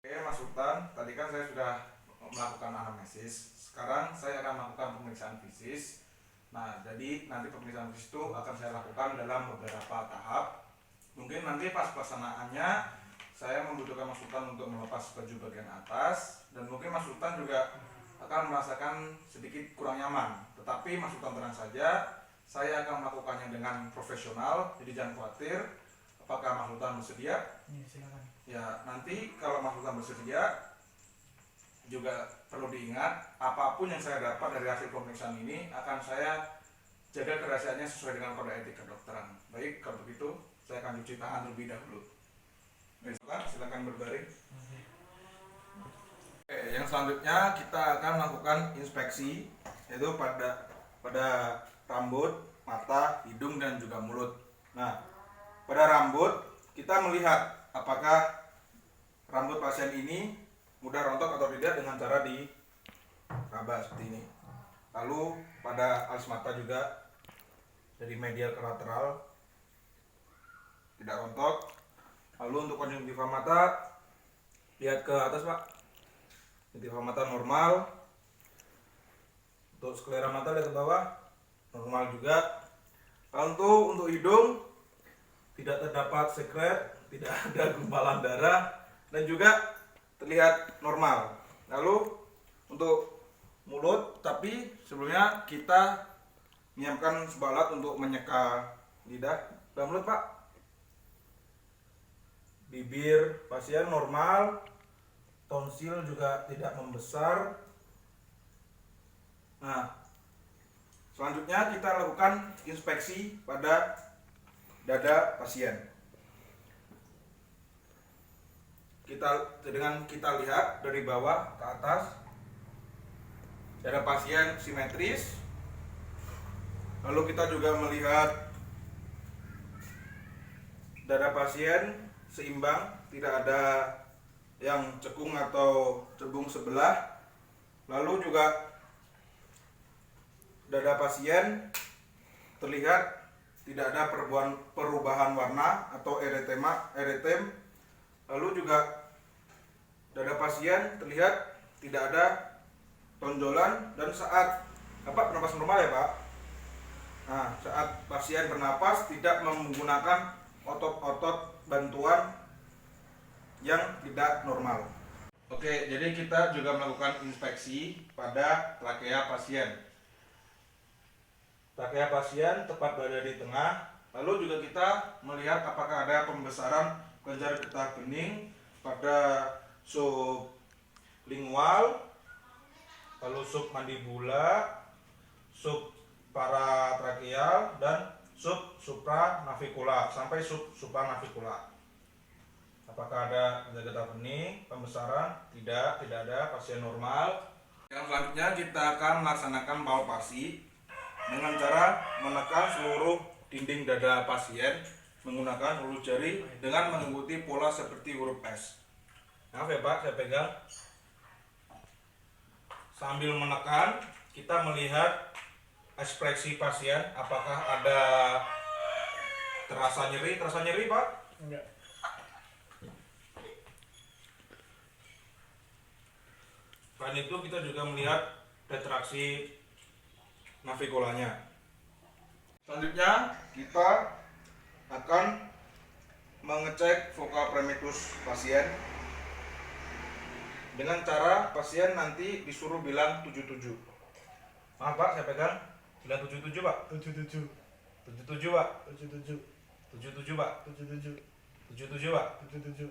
Oke, Mas Sultan, tadi kan saya sudah melakukan anamnesis. Sekarang saya akan melakukan pemeriksaan fisis. Nah, jadi nanti pemeriksaan fisis itu akan saya lakukan dalam beberapa tahap. Mungkin nanti pas pelaksanaannya saya membutuhkan Mas Sultan untuk melepas baju bagian atas, dan mungkin Mas Sultan juga akan merasakan sedikit kurang nyaman. Tetapi Mas Sultan tenang saja, saya akan melakukannya dengan profesional, jadi jangan khawatir. Apakah Mas Sultan bersedia? Iya, silakan. Ya, nanti kalau Mas Sultan bersedia, juga perlu diingat, apapun yang saya dapat dari hasil pemeriksaan ini akan saya jaga kerahasiaannya sesuai dengan kode etik kedokteran. Baik, kalau begitu saya akan cuci tangan terlebih dahulu. Baik, silakan berbaring. Oke, yang selanjutnya kita akan melakukan inspeksi, yaitu pada rambut, mata, hidung, dan juga mulut. Nah, pada rambut kita melihat apakah rambut pasien ini mudah rontok atau tidak dengan cara diraba seperti ini. Lalu pada alis mata juga dari medial ke lateral tidak rontok. Lalu untuk konjungtiva mata, lihat ke atas Pak, konjungtiva mata normal. Untuk sklera mata lihat ke bawah, normal juga. Lalu untuk hidung tidak terdapat sekret, tidak ada gumpalan darah, dan juga terlihat normal. Lalu untuk mulut, tapi sebelumnya kita menyiapkan sebuah alat untuk menyeka lidah dan mulut Pak. Bibir pasien normal, tonsil juga tidak membesar. Nah, selanjutnya kita lakukan inspeksi pada dada pasien. Kita lihat dari bawah ke atas, dada pasien simetris. Lalu kita juga melihat dada pasien seimbang, tidak ada yang cekung atau cebung sebelah. Lalu juga dada pasien terlihat tidak ada perubahan warna atau eretem. Lalu juga dada pasien terlihat tidak ada tonjolan, dan saat bernapas normal ya Pak. Nah, saat pasien bernapas tidak menggunakan otot-otot bantuan yang tidak normal. Oke, jadi kita juga melakukan inspeksi pada trakea pasien. Trakea pasien tepat berada di tengah. Lalu juga kita melihat apakah ada pembesaran kelenjar getah bening pada sublingual, lalu submandibula, subparatrakeal, dan supranavikula sampai supranavikula. Apakah ada kelenjar getah bening, pembesaran? Tidak ada, pasien normal. Yang selanjutnya kita akan melaksanakan palpasi dengan cara menekan seluruh dinding dada pasien menggunakan ulu jari dengan mengikuti pola seperti huruf S. Maaf ya Pak, saya pegang. Sambil menekan, kita melihat ekspresi pasien, apakah ada terasa nyeri Pak? Enggak. Selain itu kita juga melihat retraksi navikulanya. Selanjutnya kita akan mengecek vokal primitus pasien dengan cara pasien nanti disuruh bilang 77. Maaf Pak, saya pegang. Bilang 77 Pak. 77. 77 Pak. 77. 77 Pak. 77. 77 Pak. 77.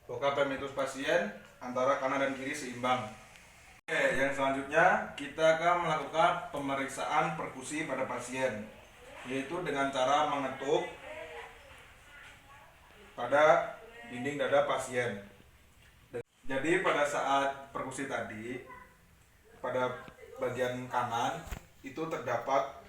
Vokal primitus pasien antara kanan dan kiri seimbang. Oke, yang selanjutnya kita akan melakukan pemeriksaan perkusi pada pasien, yaitu dengan cara mengetuk pada dinding dada pasien. Jadi pada saat perkusi tadi, pada bagian kanan itu terdapat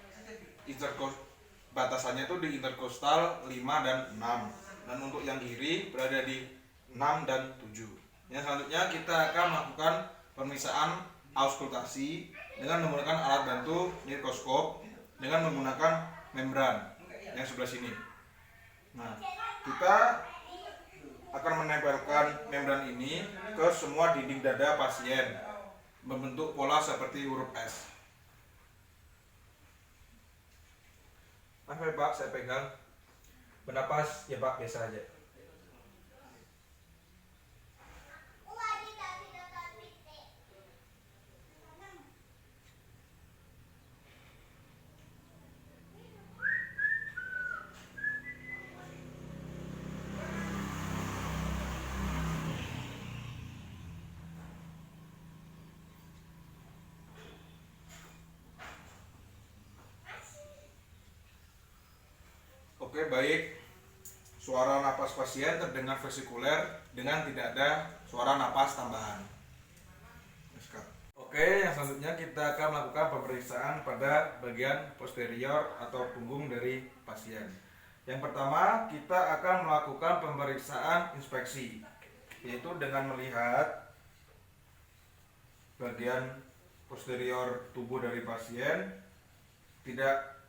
batasannya itu di interkostal 5 dan 6, dan untuk yang kiri berada di 6 dan 7. Yang selanjutnya kita akan melakukan pemeriksaan auskultasi dengan menggunakan alat bantu mikroskop dengan menggunakan membran yang sebelah sini. Nah, kita akan menempelkan membran ini ke semua dinding dada pasien, membentuk pola seperti huruf S. Maaf ya Pak, saya pegang. Bernapas ya Pak, biasa aja. Oke, baik. Suara napas pasien terdengar vesikuler dengan tidak ada suara napas tambahan. Oke, yang selanjutnya kita akan melakukan pemeriksaan pada bagian posterior atau punggung dari pasien. Yang pertama, kita akan melakukan pemeriksaan inspeksi, yaitu dengan melihat bagian posterior tubuh dari pasien tidak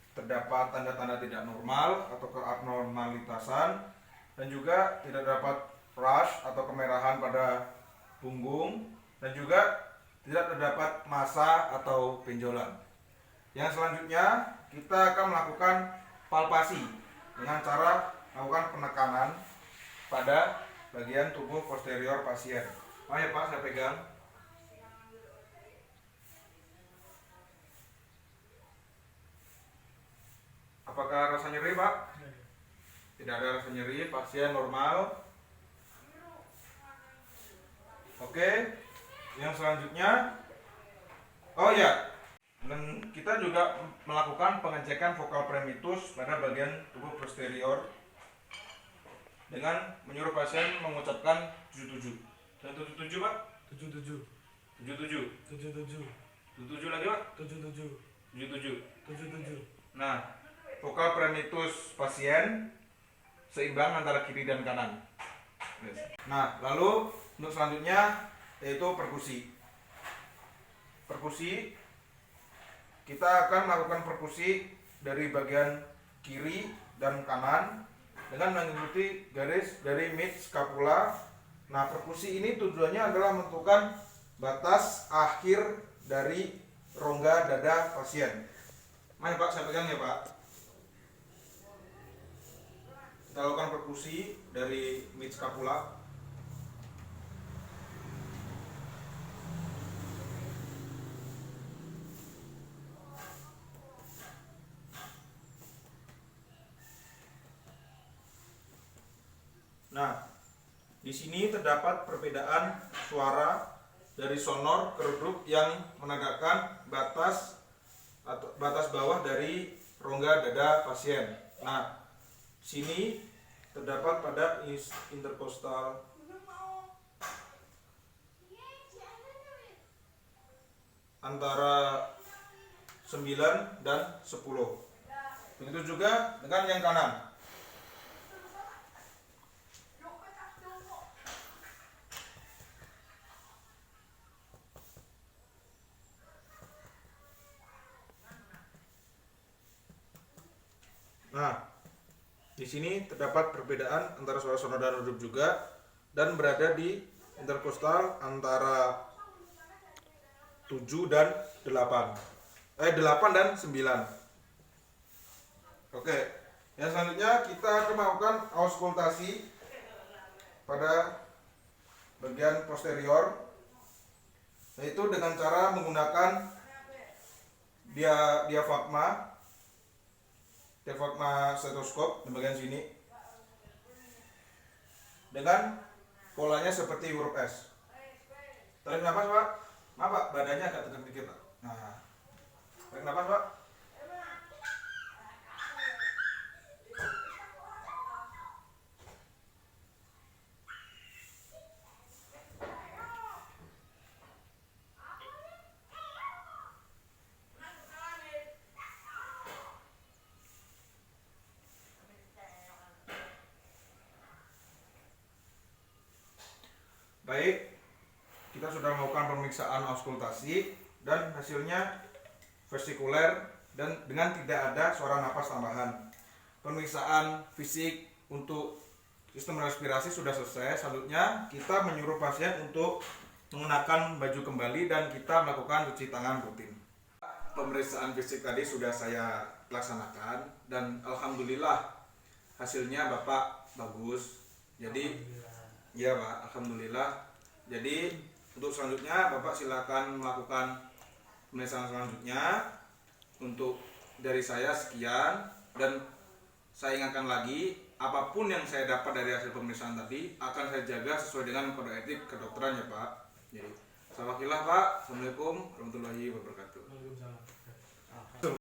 terdapat tanda-tanda tidak normal atau keabnormalitasan, dan juga tidak dapat rash atau kemerahan pada punggung, dan juga tidak terdapat massa atau benjolan. Yang selanjutnya kita akan melakukan palpasi dengan cara melakukan penekanan pada bagian tubuh posterior pasien. Oh ya Pak, saya pegang. Apakah rasa nyeri Pak? Tidak ada rasa nyeri, pasien normal. Oke, yang selanjutnya, oh ya, dan kita juga melakukan pengecekan vokal premitus pada bagian tubuh posterior dengan menyuruh pasien mengucapkan 77. Dan 77 Pak? 77 77. 77 77 lagi Pak? 77 77. 77. Nah, vokal premitus pasien seimbang antara kiri dan kanan. Nah, lalu untuk selanjutnya yaitu perkusi. Perkusi, kita akan melakukan perkusi dari bagian kiri dan kanan dengan mengikuti garis dari mid scapula. Nah, perkusi ini tujuannya adalah menentukan batas akhir dari rongga dada pasien. Mari Pak, saya pegang ya Pak. Kita lakukan perkusi dari mid scapula. Nah, di sini terdapat perbedaan suara dari sonor ke redup yang menegakkan batas atau batas bawah dari rongga dada pasien. Nah, sini terdapat pada interkostal antara 9 dan 10. Begitu juga dengan yang kanan. Nah, di sini terdapat perbedaan antara suara sonor dan redup juga, dan berada di interkostal antara 7 dan 8. 8 dan 9. Oke. Yang selanjutnya kita akan melakukan auskultasi pada bagian posterior, yaitu dengan cara menggunakan diafragma stetoskop di bagian sini dengan polanya seperti huruf S. Tarik nafas Pak. Maaf Pak, badannya agak tegak dikit Pak. Nah, tarik nafas Pak. Baik, kita sudah melakukan pemeriksaan auskultasi dan hasilnya vesikuler dan dengan tidak ada suara napas tambahan. Pemeriksaan fisik untuk sistem respirasi sudah selesai. Selanjutnya kita menyuruh pasien untuk mengenakan baju kembali dan kita melakukan cuci tangan rutin. Pemeriksaan fisik tadi sudah saya laksanakan dan alhamdulillah hasilnya Bapak bagus. Jadi ya Pak, alhamdulillah. Jadi untuk selanjutnya Bapak silakan melakukan pemeriksaan selanjutnya. Untuk dari saya sekian, dan saya ingatkan lagi, apapun yang saya dapat dari hasil pemeriksaan tadi akan saya jaga sesuai dengan kode etik kedokteran ya Pak. Jadi, salam Pak. Assalamualaikum warahmatullahi wabarakatuh.